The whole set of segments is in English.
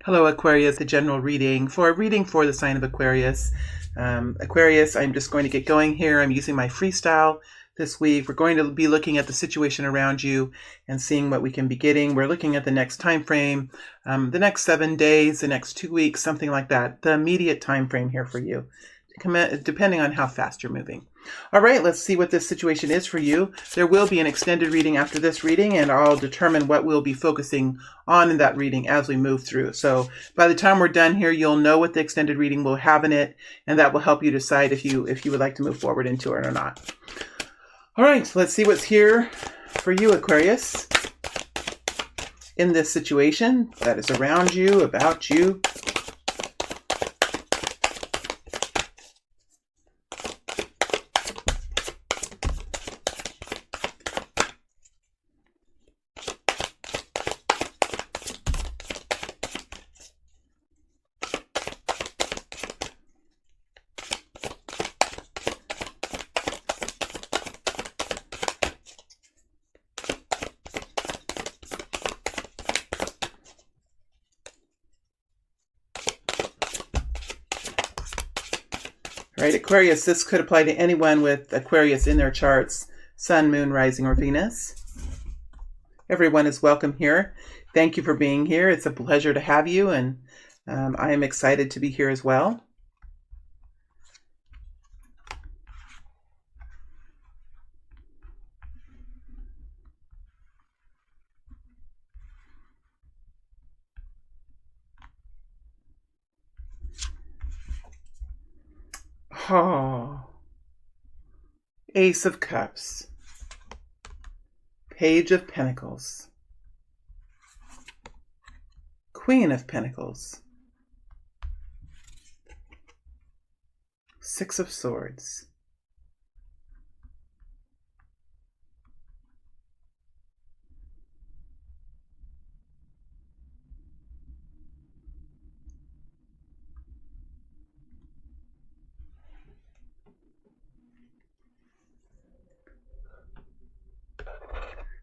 Hello, Aquarius, the general reading for the sign of Aquarius. Aquarius, I'm just going to get going here. I'm using my freestyle this week. We're going to be looking at the situation around you and seeing what we can be getting. We're looking at the next time frame, the next 7 days, the next 2 weeks, something like that. The immediate time frame here for you, depending on how fast you're moving. All right, let's see what this situation is for you. There will be an extended reading after this reading, and I'll determine what we'll be focusing on in that reading as we move through. So by the time we're done here, you'll know what the extended reading will have in it, and that will help you decide if you would like to move forward into it or not. All right, let's see what's here for you, Aquarius, in this situation that is around you, about you. Right, Aquarius, this could apply to anyone with Aquarius in their charts, Sun, Moon, Rising, or Venus. Everyone is welcome here. Thank you for being here. It's a pleasure to have you, and I am excited to be here as well. Oh, Ace of Cups, Page of Pentacles, Queen of Pentacles, Six of Swords,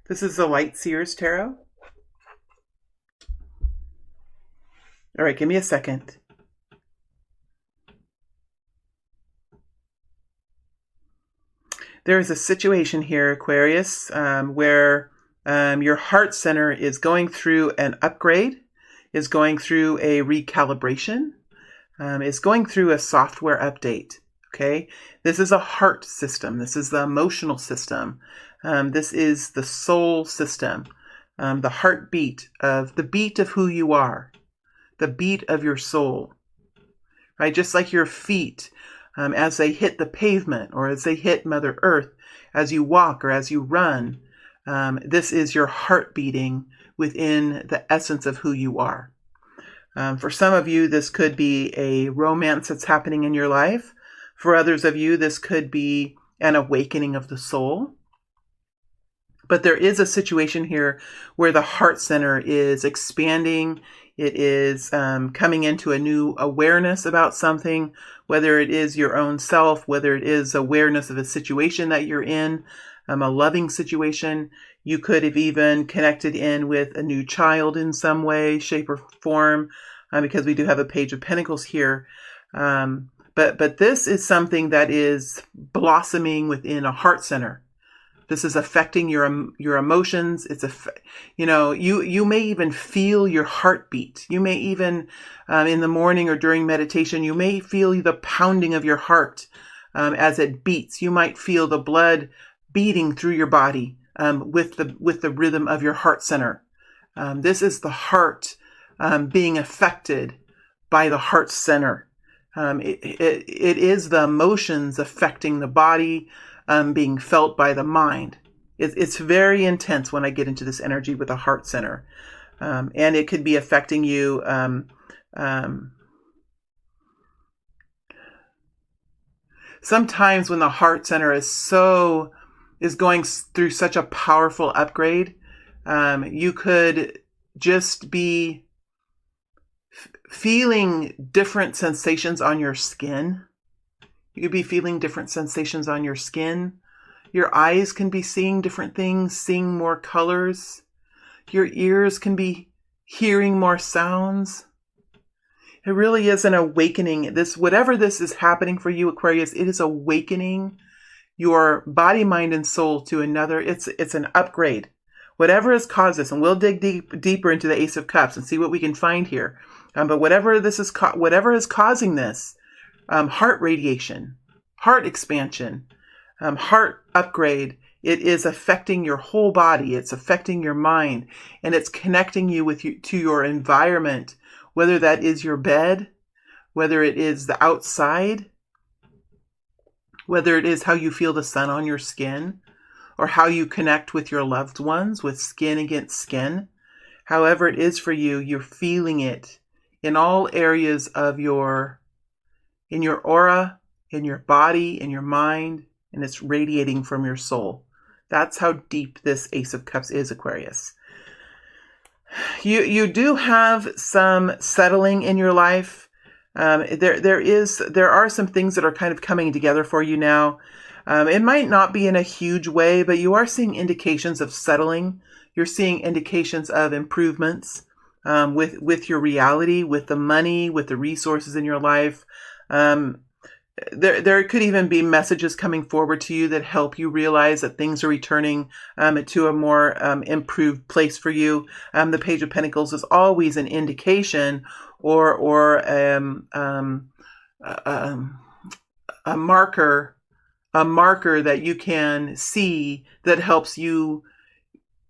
This is the Light Seers Tarot. All right, give me a second. There is a situation here, Aquarius, where your heart center is going through an upgrade, is going through a recalibration, is going through a software update. Okay, this is a heart system. This is the emotional system. This is the soul system, the heartbeat of the beat of who you are, the beat of your soul, right? Just like your feet, as they hit the pavement or as they hit Mother Earth, as you walk or as you run, this is your heart beating within the essence of who you are. For some of you, this could be a romance that's happening in your life. For others of you, this could be an awakening of the soul. But there is a situation here where the heart center is expanding. It is coming into a new awareness about something, whether it is your own self, whether it is awareness of a situation that you're in, a loving situation. You could have even connected in with a new child in some way, shape, or form, because we do have a Page of Pentacles here. But this is something that is blossoming within a heart center. This is affecting your emotions. It's you may even feel your heartbeat. You may even in the morning or during meditation, you may feel the pounding of your heart as it beats. You might feel the blood beating through your body with the rhythm of your heart center. This is the heart being affected by the heart center. It is the emotions affecting the body, being felt by the mind. It's very intense when I get into this energy with the heart center. And it could be affecting you. Sometimes when the heart center is going through such a powerful upgrade, you could just be feeling different sensations on your skin. You could be feeling different sensations on your skin. Your eyes can be seeing different things, seeing more colors. Your ears can be hearing more sounds. It really is an awakening. Whatever this is happening for you, Aquarius, it is awakening your body, mind, and soul to another. It's an upgrade. Whatever has caused this, and we'll dig deeper into the Ace of Cups and see what we can find here. But whatever is causing this, heart radiation, heart expansion, heart upgrade, it is affecting your whole body. It's affecting your mind, and it's connecting you to your environment, whether that is your bed, whether it is the outside, whether it is how you feel the sun on your skin, or how you connect with your loved ones, with skin against skin. However it is for you, you're feeling it in all areas of in your aura, in your body, in your mind, and it's radiating from your soul. That's how deep this Ace of Cups is, Aquarius. You do have some settling in your life. There are some things that are kind of coming together for you now. It might not be in a huge way, but you are seeing indications of settling. You're seeing indications of improvements with your reality, with the money, with the resources in your life. There could even be messages coming forward to you that help you realize that things are returning to a more improved place for you. The Page of Pentacles is always an indication or a marker that you can see that helps you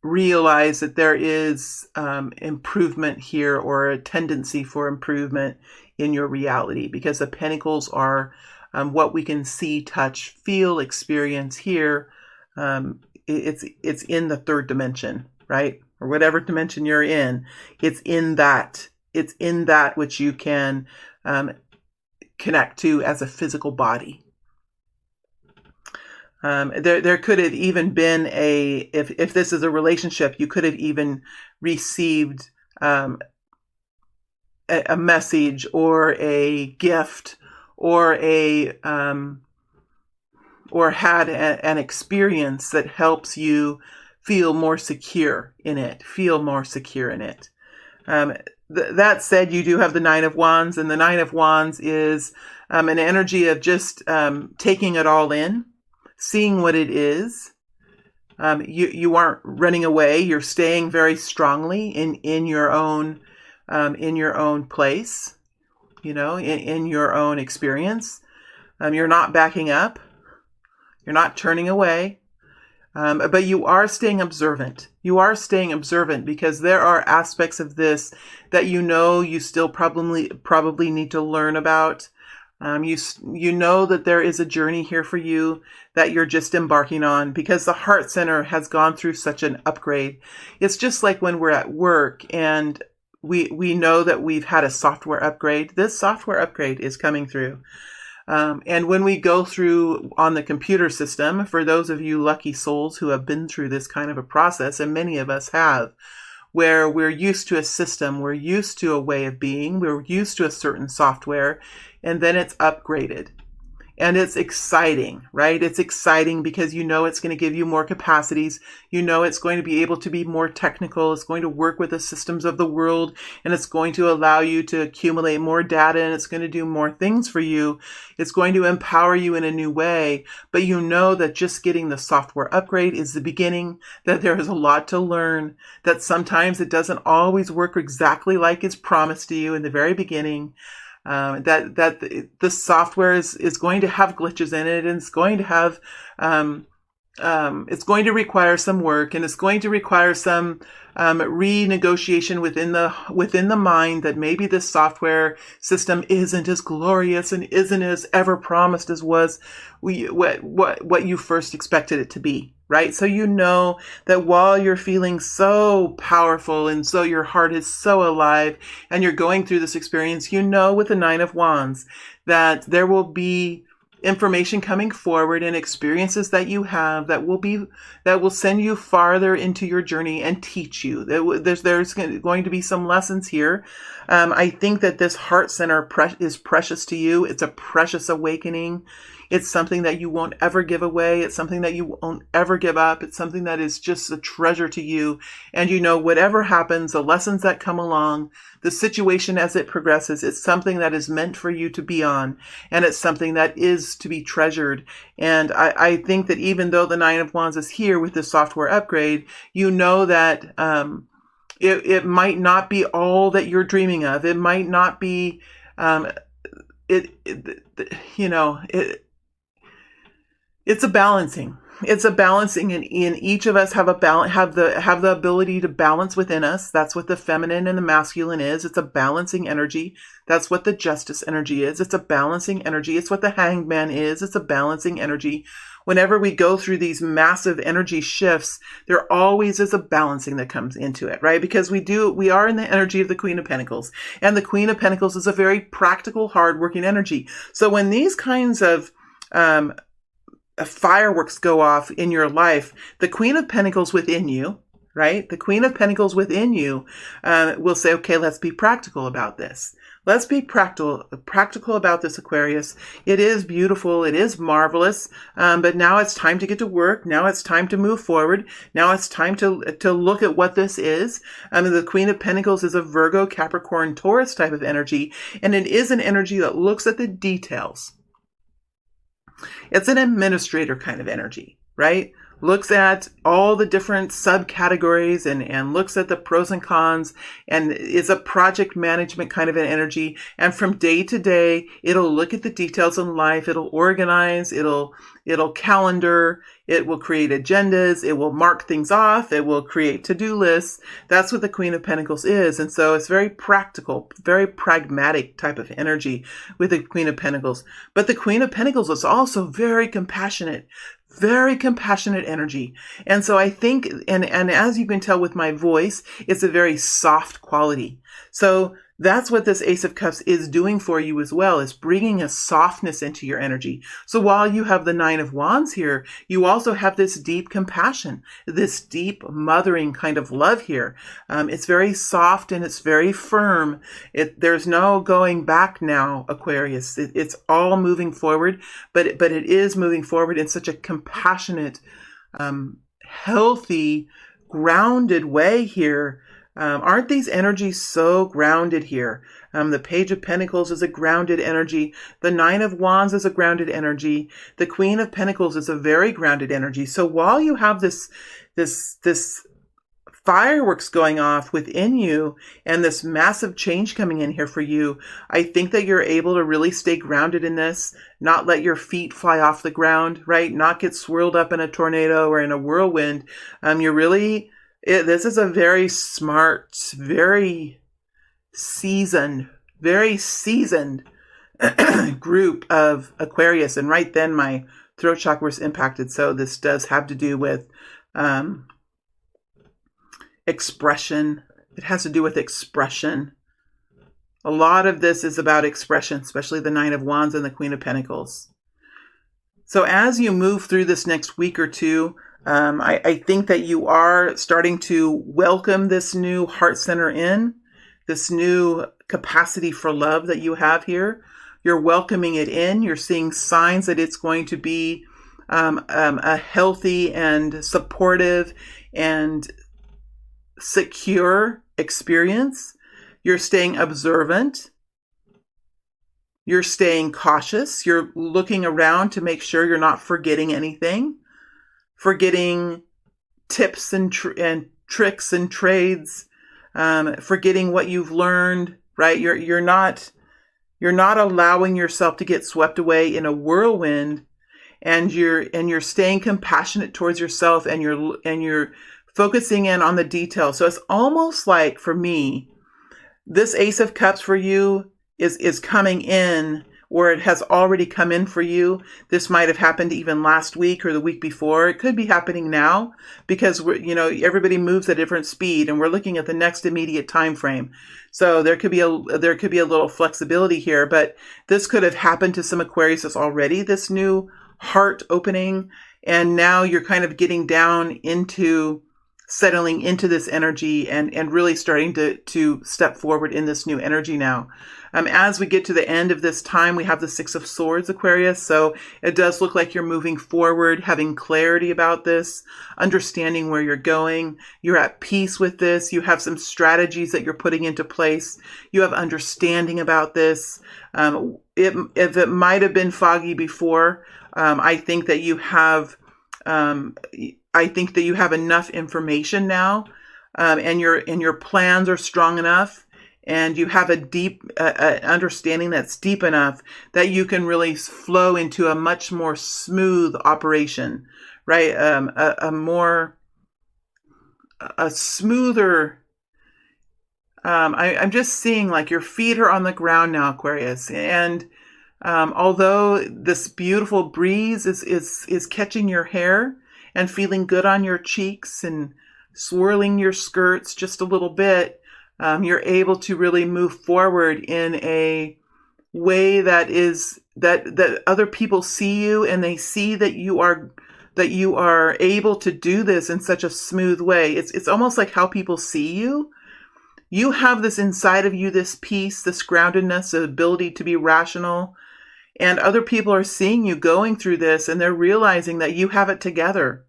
realize that there is improvement here, or a tendency for improvement in your reality, because the Pentacles are what we can see, touch, feel, experience here. It's in the third dimension, right? Or whatever dimension you're in. It's in that which you can connect to as a physical body. There could have even been if this is a relationship, you could have even received a message or a gift or had an experience that helps you feel more secure in it. That said, you do have the Nine of Wands, and the Nine of Wands is an energy of just taking it all in, seeing what it is. You aren't running away. You're staying very strongly in your own place, in your own experience. You're not backing up. You're not turning away. But you are staying observant. You are staying observant because there are aspects of this that you still probably need to learn about. You know that there is a journey here for you that you're just embarking on, because the heart center has gone through such an upgrade. It's just like when we're at work and we know that we've had a software upgrade. This software upgrade is coming through. And when we go through on the computer system, for those of you lucky souls who have been through this kind of a process, and many of us have, where we're used to a system, we're used to a way of being, we're used to a certain software, and then it's upgraded. And it's exciting, right? It's exciting because it's going to give you more capacities. It's going to be able to be more technical. It's going to work with the systems of the world, and it's going to allow you to accumulate more data, and it's going to do more things for you. It's going to empower you in a new way. But that just getting the software upgrade is the beginning, that there is a lot to learn, that sometimes it doesn't always work exactly like it's promised to you in the very beginning. That the software is going to have glitches in it, and it's going to have it's going to require some work, and it's going to require some renegotiation within the mind, that maybe this software system isn't as glorious and isn't as ever promised as was what you first expected it to be. Right? So that while you're feeling so powerful and so your heart is so alive and you're going through this experience, with the Nine of Wands that there will be information coming forward and experiences that you have that will send you farther into your journey and teach you. There's going to be some lessons here. I think that this heart center is precious to you. It's a precious awakening. It's something that you won't ever give away. It's something that you won't ever give up. It's something that is just a treasure to you. And you know, whatever happens, the lessons that come along, the situation as it progresses, it's something that is meant for you to be on. And it's something that is to be treasured. And I think that even though the Nine of Wands is here with the software upgrade, you know that it might not be all that you're dreaming of. It might not be, it's a balancing. It's a balancing, and each of us have the ability to balance within us. That's what the feminine and the masculine is. It's a balancing energy. That's what the justice energy is. It's a balancing energy. It's what the hanged man is. It's a balancing energy. Whenever we go through these massive energy shifts, there always is a balancing that comes into it, right? Because we are in the energy of the Queen of Pentacles, and the Queen of Pentacles is a very practical, hardworking energy. So when these kinds of fireworks go off in your life, the Queen of Pentacles within you, right? The Queen of Pentacles within you will say, okay, let's be practical about this. Let's be practical about this, Aquarius. It is beautiful. It is marvelous. But now it's time to get to work. Now it's time to move forward. Now it's time to look at what this is. The Queen of Pentacles is a Virgo, Capricorn, Taurus type of energy. And it is an energy that looks at the details. It's an administrator kind of energy, right? Looks at all the different subcategories and looks at the pros and cons, and is a project management kind of an energy. And from day to day, it'll look at the details in life. It'll organize. It'll calendar. It will create agendas. It will mark things off. It will create to-do lists. That's what the Queen of Pentacles is. And so it's very practical, very pragmatic type of energy with the Queen of Pentacles. But the Queen of Pentacles is also very compassionate energy. And so I think, and as you can tell with my voice, it's a very soft quality. So that's what this Ace of Cups is doing for you as well, is bringing a softness into your energy. So while you have the Nine of Wands here, you also have this deep compassion, this deep mothering kind of love here. It's very soft and it's very firm. There's no going back now, Aquarius. It's all moving forward, but it is moving forward in such a compassionate, healthy, grounded way here. Aren't these energies so grounded here? The Page of Pentacles is a grounded energy. The Nine of Wands is a grounded energy. The Queen of Pentacles is a very grounded energy. So while you have this fireworks going off within you and this massive change coming in here for you, I think that you're able to really stay grounded in this, not let your feet fly off the ground, right? Not get swirled up in a tornado or in a whirlwind. This is a very smart, very seasoned group of Aquarius. And right then my throat chakra was impacted. So this does have to do with expression. It has to do with expression. A lot of this is about expression, especially the Nine of Wands and the Queen of Pentacles. So as you move through this next week or two, I think that you are starting to welcome this new heart center in, this new capacity for love that you have here. You're welcoming it in. You're seeing signs that it's going to be a healthy and supportive and secure experience. You're staying observant. You're staying cautious. You're looking around to make sure you're not forgetting anything. Forgetting tips and tricks and trades, forgetting what you've learned, right? You're not allowing yourself to get swept away in a whirlwind, and you're staying compassionate towards yourself, and you're focusing in on the details. So it's almost like, for me, this Ace of Cups for you is coming in, or it has already come in for you. This might have happened even last week or the week before. It could be happening now, because everybody moves at a different speed, and we're looking at the next immediate time frame. So there could be a little flexibility here, but this could have happened to some Aquariuses already, this new heart opening, and now you're kind of getting down into settling into this energy and really starting to step forward in this new energy now. As we get to the end of this time, we have the Six of Swords, Aquarius. So it does look like you're moving forward, having clarity about this, understanding where you're going. You're at peace with this. You have some strategies that you're putting into place. You have understanding about this. If it might have been foggy before, I think that you have enough information now, and your plans are strong enough, and you have a deep understanding that's deep enough that you can really flow into a much more smooth operation, right? A smoother. I'm just seeing like your feet are on the ground now, Aquarius, and although this beautiful breeze is catching your hair and feeling good on your cheeks and swirling your skirts just a little bit, you're able to really move forward in a way that other people see you, and they see that you are able to do this in such a smooth way. It's almost like how people see you. You have this inside of you, this peace, this groundedness, the ability to be rational. And other people are seeing you going through this, and they're realizing that you have it together,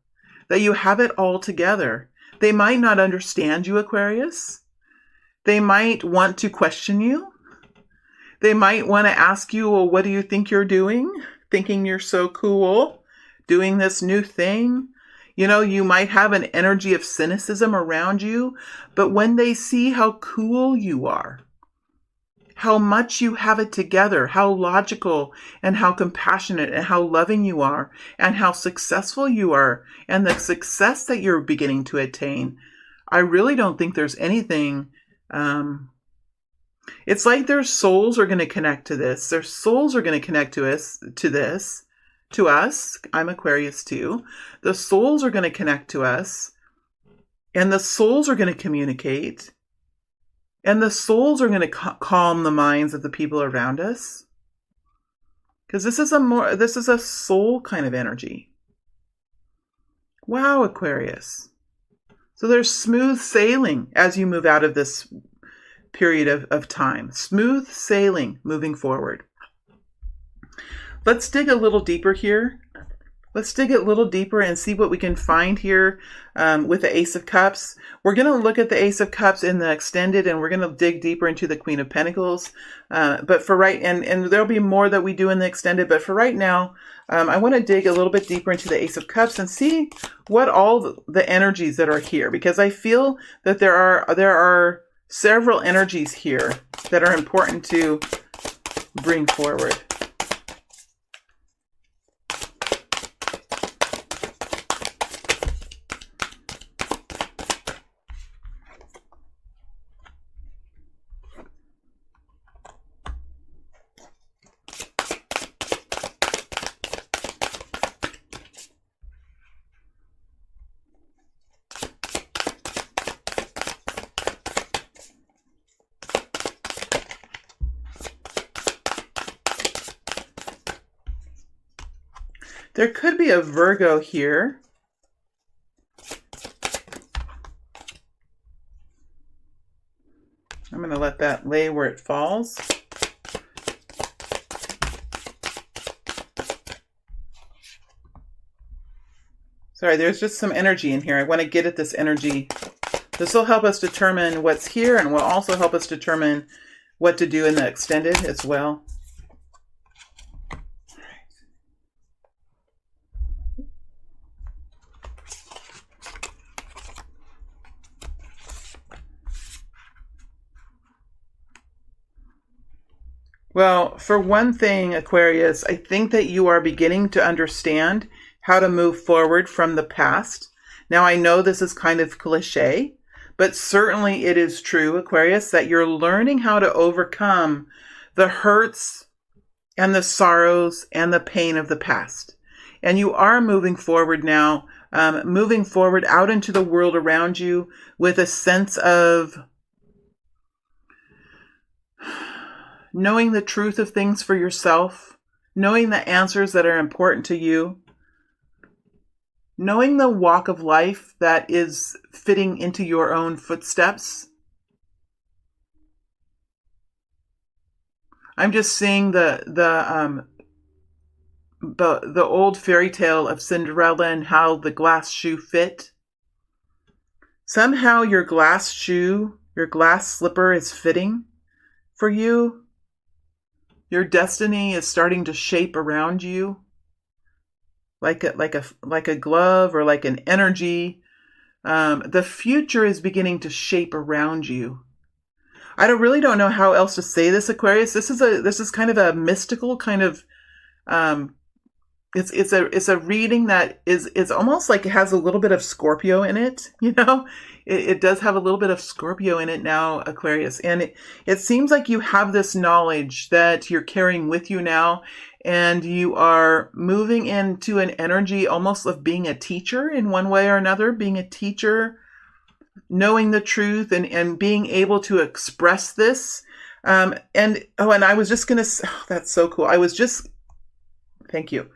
that you have it all together. They might not understand you, Aquarius. They might want to question you. They might want to ask you, well, what do you think you're doing? Thinking you're so cool, doing this new thing. You know, you might have an energy of cynicism around you, but when they see how cool you are, how much you have it together, how logical and how compassionate and how loving you are, and how successful you are, and the success that you're beginning to attain, I really don't think there's anything. It's like their souls are going to connect to this. Their souls are going to connect to us. I'm Aquarius too. The souls are going to connect to us, and the souls are going to communicate. And the souls are going to calm the minds of the people around us. Because this is a soul kind of energy. Wow, Aquarius. So there's smooth sailing as you move out of this period of time. Smooth sailing moving forward. Let's dig a little deeper here. Let's dig a little deeper and see what we can find here with the Ace of Cups. We're going to look at the Ace of Cups in the extended, and we're going to dig deeper into the Queen of Pentacles. But for and there'll be more that we do in the extended. But for right now, I want to dig a little bit deeper into the Ace of Cups and see what all the energies that are here, because I feel that there are several energies here that are important to bring forward. There could be a Virgo here. I'm going to let that lay where it falls. Sorry, there's just some energy in here. I want to get at this energy. This will help us determine what's here, and will also help us determine what to do in the extended as well. Well, for one thing, Aquarius, I think that you are beginning to understand how to move forward from the past. Now, I know this is kind of cliche, but certainly it is true, Aquarius, that you're learning how to overcome the hurts and the sorrows and the pain of the past. And you are moving forward now, moving forward out into the world around you with a sense of knowing the truth of things for yourself, knowing the answers that are important to you. knowing the walk of life that is fitting into your own footsteps. I'm just seeing the old fairy tale of Cinderella and how the glass shoe fit. Somehow your glass shoe, your glass slipper is fitting for you. Your destiny is starting to shape around you, like a glove or like an energy. The future is beginning to shape around you. I really don't know how else to say this, Aquarius. This is kind of a mystical kind of. It's a reading that it's almost like it has a little bit of Scorpio in it. It does have a little bit of Scorpio in it now, Aquarius, and it seems like you have this knowledge that you're carrying with you now, and you are moving into an energy almost of being a teacher in one way or another, being a teacher, knowing the truth and being able to express this. And I was just gonna. Oh, that's so cool. Thank you.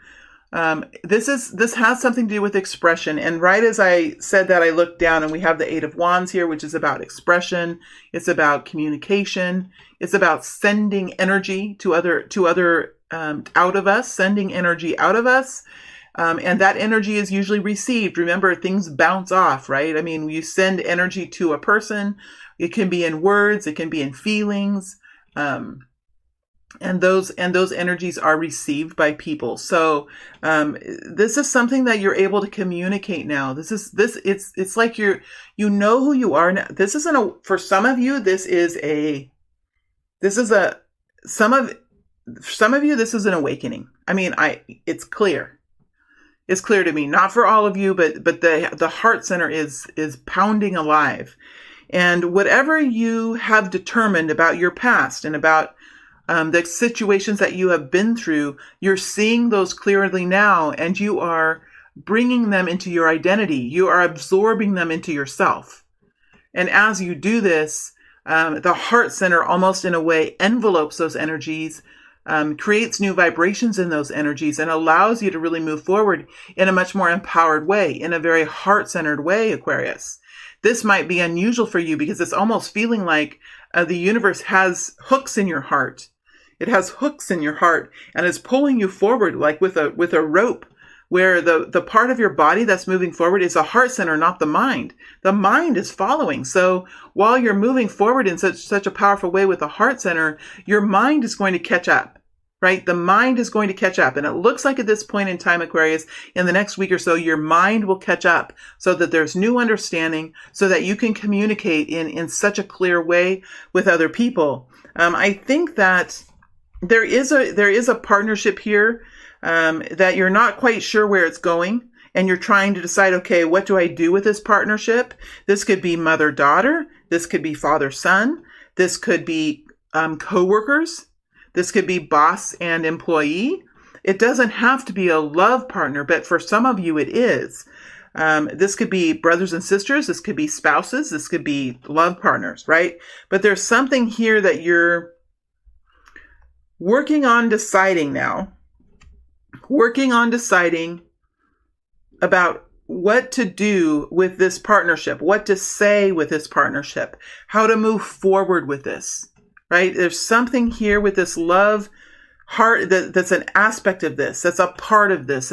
This has something to do with expression. And right as I said that, I looked down and we have the 8 of Wands here, which is about expression. It's about communication. It's about sending energy to other out of us, sending energy out of us. And that energy is usually received. Remember, things bounce off, right? I mean, you send energy to a person. It can be in words. It can be in feelings. And those energies are received by people. So this is something that you're able to communicate now. It's like you know who you are now. This isn't for some of you. Some of you, this is an awakening. I mean, it's clear. It's clear to me. Not for all of you, but the heart center is pounding alive, and whatever you have determined about your past and about the situations that you have been through, you're seeing those clearly now, and you are bringing them into your identity. You are absorbing them into yourself. And as you do this, the heart center almost in a way envelopes those energies, creates new vibrations in those energies, and allows you to really move forward in a much more empowered way, in a very heart-centered way, Aquarius. This might be unusual for you because it's almost feeling like the universe has hooks in your heart. It has hooks in your heart and is pulling you forward like with a rope, where the part of your body that's moving forward is the heart center, not the mind. The mind is following. So while you're moving forward in such a powerful way with the heart center, your mind is going to catch up, right? The mind is going to catch up. And it looks like at this point in time, Aquarius, in the next week or so, your mind will catch up so that there's new understanding, so that you can communicate in such a clear way with other people. I think that there is a partnership here that you're not quite sure where it's going, and you're trying to decide, okay, what do I do with this partnership? This could be mother-daughter. This could be father-son. This could be co-workers. This could be boss and employee. It doesn't have to be a love partner, but for some of you it is. This could be brothers and sisters. This could be spouses. This could be love partners, right? But there's something here that you're working on deciding now, about what to do with this partnership, what to say with this partnership, how to move forward with this, right? There's something here with this love heart that's an aspect of this, that's a part of this.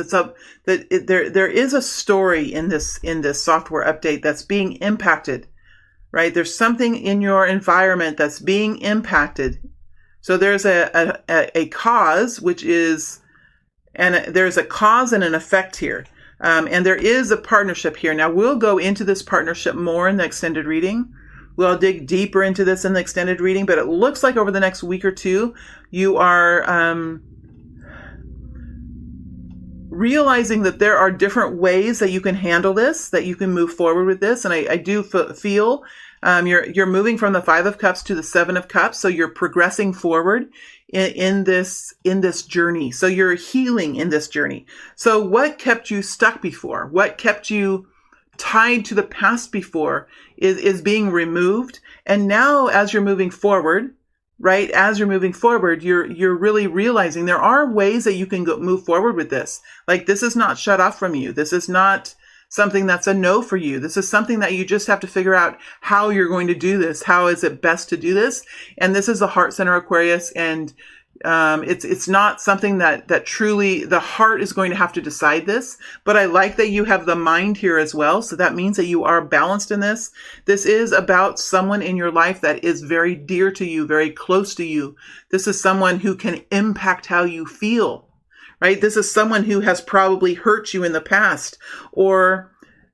There is a story in this software update that's being impacted, right? There's something in your environment that's being impacted. So there's a cause, which is, and there's a cause and an effect here. And there is a partnership here. Now we'll go into this partnership more in the extended reading. We'll dig deeper into this in the extended reading, but it looks like over the next week or two, you are realizing that there are different ways that you can handle this, that you can move forward with this. And I do feel you're moving from the 5 of Cups to the 7 of Cups. So you're progressing forward in this journey. So you're healing in this journey. So what kept you stuck before? What kept you tied to the past before is being removed. And now as you're moving forward, right? As you're moving forward, you're really realizing there are ways that you can move forward with this. Like, this is not shut off from you. This is not something that's a no for you. This is something that you just have to figure out how you're going to do this. How is it best to do this? And this is the heart center, Aquarius, and it's not something that truly the heart is going to have to decide this, but I like that you have the mind here as well. So that means that you are balanced in this. This is about someone in your life that is very dear to you, very close to you. This is someone who can impact how you feel, right? This is someone who has probably hurt you in the past, or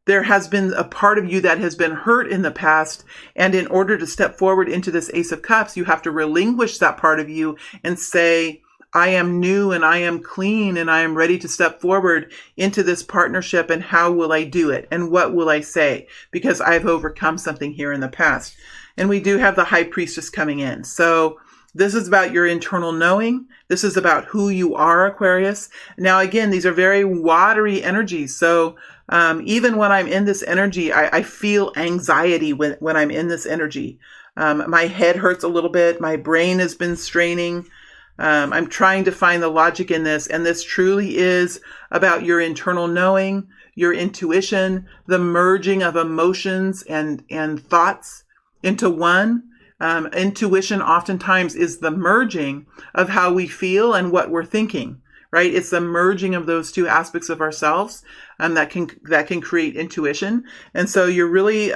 there has been a part of you that has been hurt in the past. And in order to step forward into this Ace of Cups, you have to relinquish that part of you and say, I am new and I am clean and I am ready to step forward into this partnership. And how will I do it? And what will I say? Because I've overcome something here in the past. And we do have the High Priestess coming in. So this is about your internal knowing. This is about who you are, Aquarius. Now, again, these are very watery energies. So even when I'm in this energy, I feel anxiety when I'm in this energy. My head hurts a little bit. My brain has been straining. I'm trying to find the logic in this. And this truly is about your internal knowing, your intuition, the merging of emotions and thoughts into one. Intuition oftentimes is the merging of how we feel and what we're thinking, right? It's the merging of those two aspects of ourselves that can create intuition. And so you're really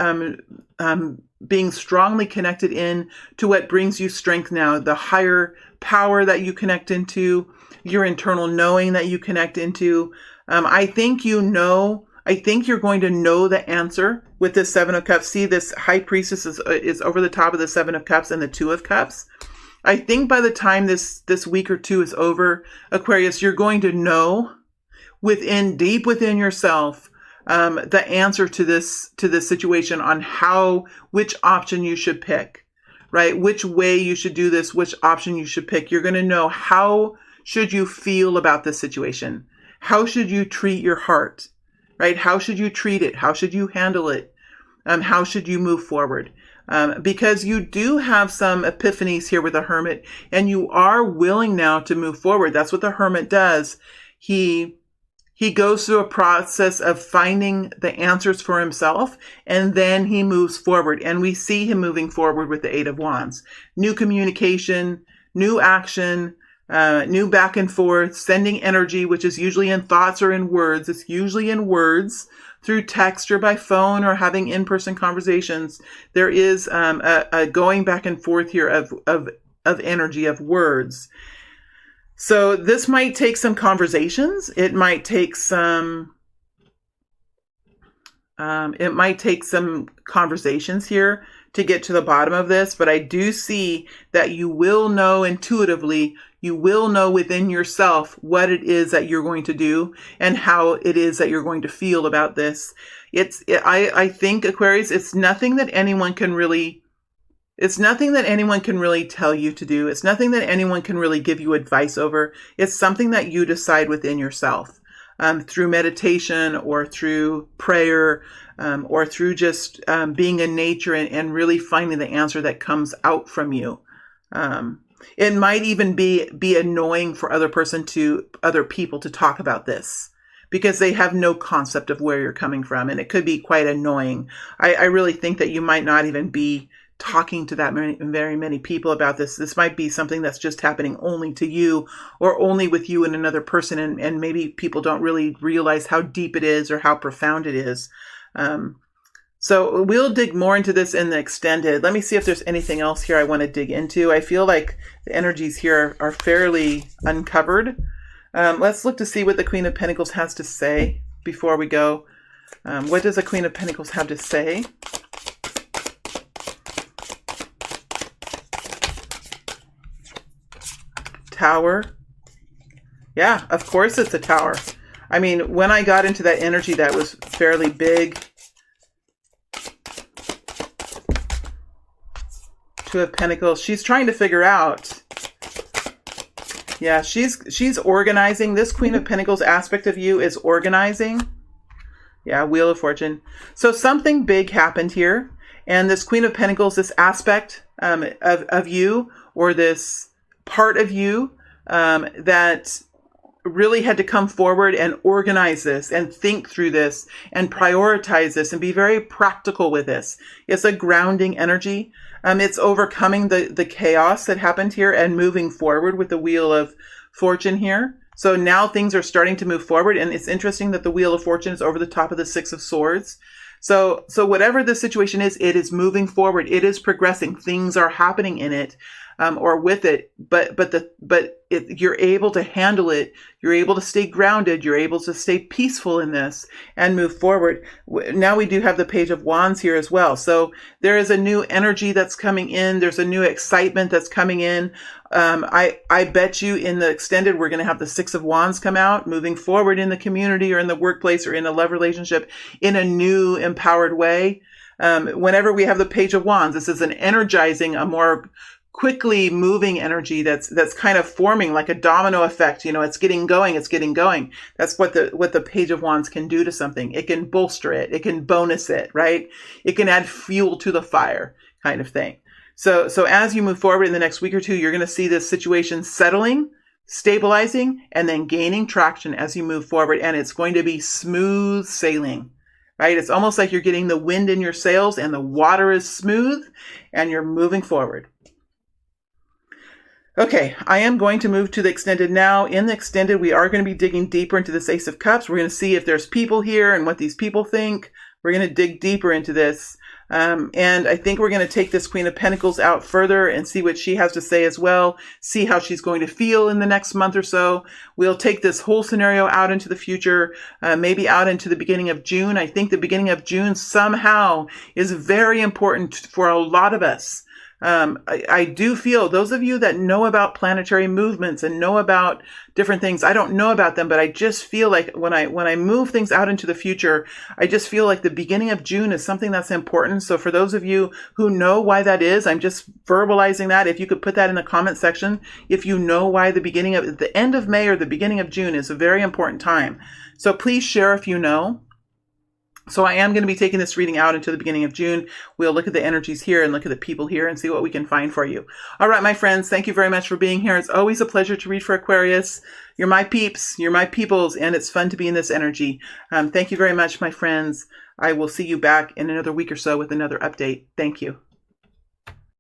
being strongly connected in to what brings you strength now, the higher power that you connect into, your internal knowing that you connect into. I think you're going to know the answer with this Seven of Cups. See, this High Priestess is over the top of the Seven of Cups and the Two of Cups. I think by the time this week or two is over, Aquarius, you're going to know deep within yourself the answer to this situation on which option you should pick, right? Which way you should do this, which option you should pick. You're going to know how should you feel about this situation. How should you treat your heart, right? How should you treat it? How should you handle it? How should you move forward? Because you do have some epiphanies here with the Hermit, and you are willing now to move forward. That's what the Hermit does. He goes through a process of finding the answers for himself, and then he moves forward. And we see him moving forward with the Eight of Wands. New communication, new action, new back and forth, sending energy, which is usually in thoughts or in words. It's usually in words, through text or by phone or having in-person conversations. There is a going back and forth here of energy, of words. So this might take some conversations. It might take some conversations here to get to the bottom of this, but I do see that you will know intuitively, you will know within yourself what it is that you're going to do and how it is that you're going to feel about this. I think, Aquarius, it's nothing that anyone can really tell you to do. It's nothing that anyone can really give you advice over. It's something that you decide within yourself, through meditation or through prayer, or through just being in nature and really finding the answer that comes out from you. It might even be annoying for other people to talk about this because they have no concept of where you're coming from, and it could be quite annoying. I really think that you might not even be talking to very many people about this. This might be something that's just happening only to you or only with you and another person, and maybe people don't really realize how deep it is or how profound it is. So we'll dig more into this in the extended. Let me see if there's anything else here I want to dig into. I feel like the energies here are fairly uncovered. Let's look to see what the Queen of Pentacles has to say before we go. What does the Queen of Pentacles have to say? Tower. Yeah, of course it's a tower. I mean, when I got into that energy, that was fairly big. Two of Pentacles. She's trying to figure out. Yeah, she's organizing. This Queen of Pentacles aspect of you is organizing. Yeah, Wheel of Fortune. So something big happened here. And this Queen of Pentacles, this aspect, of you, or this part of you that really had to come forward and organize this and think through this and prioritize this and be very practical with this. It's a grounding energy. It's overcoming the chaos that happened here and moving forward with the Wheel of Fortune here. So now things are starting to move forward, and it's interesting that the Wheel of Fortune is over the top of the Six of Swords. So whatever the situation is, it is moving forward. It is progressing. Things are happening in it, or with it. But you're able to handle it. You're able to stay grounded. You're able to stay peaceful in this and move forward. Now we do have the Page of Wands here as well. So there is a new energy that's coming in. There's a new excitement that's coming in. I bet you in the extended, we're going to have the Six of Wands come out, moving forward in the community or in the workplace or in a love relationship in a new, empowered way. Whenever we have the Page of Wands, this is an energizing, a more quickly moving energy that's kind of forming like a domino effect. You know, it's getting going. That's what the Page of Wands can do to something. It can bolster it. It can bonus it, right? It can add fuel to the fire, kind of thing. So as you move forward in the next week or two, you're going to see this situation settling, stabilizing, and then gaining traction as you move forward. And it's going to be smooth sailing, right? It's almost like you're getting the wind in your sails and the water is smooth and you're moving forward. Okay, I am going to move to the extended now. In the extended, we are going to be digging deeper into this Ace of Cups. We're going to see if there's people here and what these people think. We're going to dig deeper into this. And I think we're going to take this Queen of Pentacles out further and see what she has to say as well. See how she's going to feel in the next month or so. We'll take this whole scenario out into the future, maybe out into the beginning of June. I think the beginning of June somehow is very important for a lot of us. I do feel those of you that know about planetary movements and know about different things, I don't know about them, but I just feel like when I move things out into the future, I just feel like the beginning of June is something that's important. So for those of you who know why that is, I'm just verbalizing that. If you could put that in the comment section, if you know why the end of May or the beginning of June is a very important time. So please share if you know. So I am going to be taking this reading out into the beginning of June. We'll look at the energies here and look at the people here and see what we can find for you. All right, my friends, thank you very much for being here. It's always a pleasure to read for Aquarius. You're my peeps, you're my peoples, and it's fun to be in this energy. Thank you very much, my friends. I will see you back in another week or so with another update. Thank you.